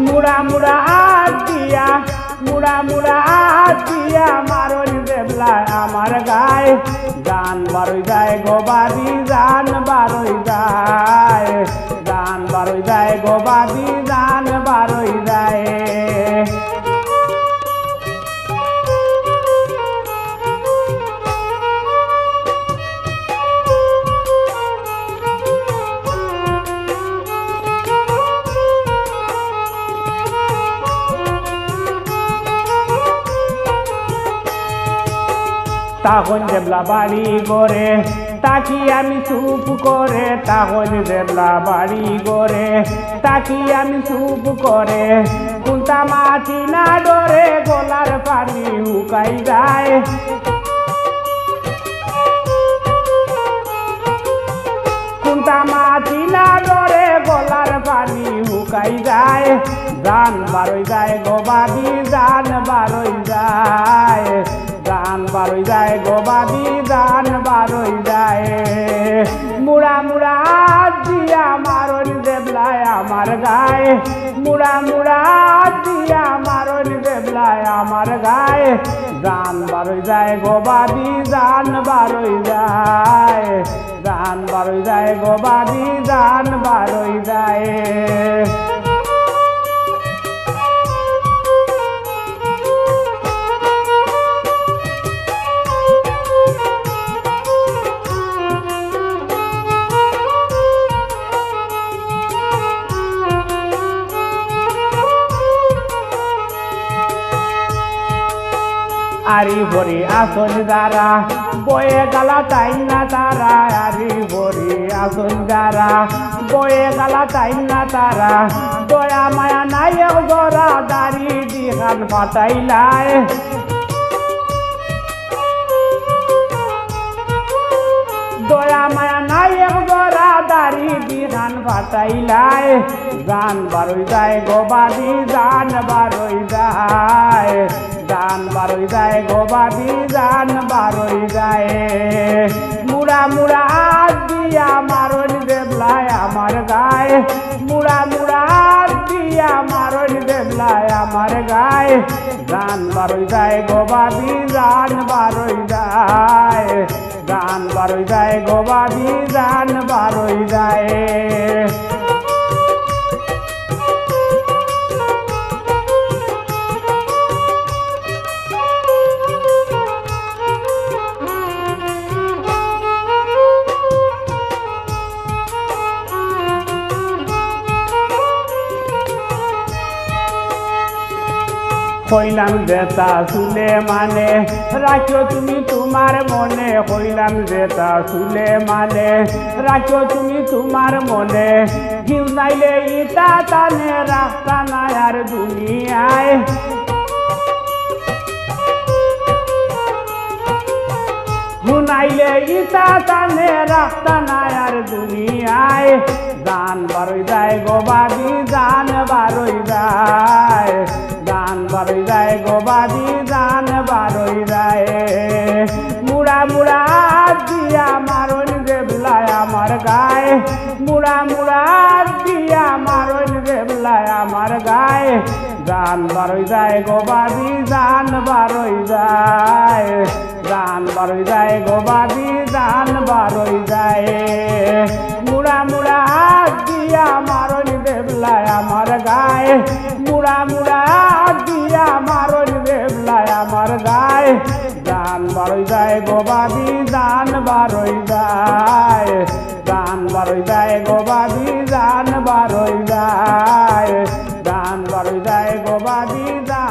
মুড়া মুড়া হাত দিয়া মুড়া মুড়া হাত দিয়া মারণ দেবলায় আমার গায়ে গান বারোই যায় গবাদি জান বারোই যায় গান বারোই যায় গবাদি জান বারোই যায় তখন দেবলা বাড়ি করে তাকি আমি চুপ করে তখন দেবলা বাড়ি করে তাকি আমি চুপ করে কুন্তা মাটি না ডরে গলার পানি হুকাই যায় কুন্তা মাটি না ডরে গলার পানি হুকাই যায় জান বারোই যায় গবাদি জান বারোই যায় গান বারোই যায় গবাদি গান বারোই যায় মুড়া মুড়া দিয়া মারণ দেবলায় আমার গায়ে মুড়া মুড়া দিয়া মারণ দেবলায় আমার গায়ে গান বারোই যায় গবাদি গান বারোই যায় গান বারোই যায় গবাদি গান বারোই যায় আরি ভরি আসন দ্বারা বয়ে গালা টাইম না তারা আরি ভরি আসন দ্বারা বয়ে গালা টাইম না তারা দয়া মায়া নাই জরা দাড়ি দিহান ফাটাইলায় দয়া মায়া নাই জরা দাড়ি দিহান ফাটাইলায় গান বারোই যায় গবাদি গান বারোই যায় গান বারোই যায় গবাদি গান বারোই যায় মুড়া মুড়া দিয়া মারণ দেবলায় আমার গায়ে মুড়া মুড়া দিয়া মারণ দেবলায় আমার গায়ে গান বারোই যায় গবাদি গান বারোই যায় গান বারোই যায় গবাদি গান বারোই যায় কইলাম যেতা চুলে মানে রাখো তুমি তোমার মনে কইলাম যেতা চুলে মানে রাখো তুমি তোমার মনে ঘিউ নাইলে ইটা টানে রাস্তা নাই আর দুনিয়ায় হুনাইলে ইটা টানে রাস্তা নাই আর দুনিয়ায় গান বারোই যায় গবাদি গান বারোই যায় গান বারোই যায় গবাদি গান বারোই যায় মুড়া মুড়া দিয়া মারণ দেবলায় আমার গায়ে মুড়া মুড়া দিয়া মারণ দেবলায় আমার গায়ে গান বারোই যায় গবাদি গান বারোই যায় গান বারোই যায় গবাদি গান বারোই যায় মুড়া মুড়া দিয়া মারণ দেবলায় আমার গায়ে মুড়া মুড়া দিয়া মারণ দেবলায় আমার গায়ে গান বারোই যায় গবাদি গান বারোই যায় গান বারোই যায় গবাদি গান বারোই যায় গান বারোই যায় গবাদি গান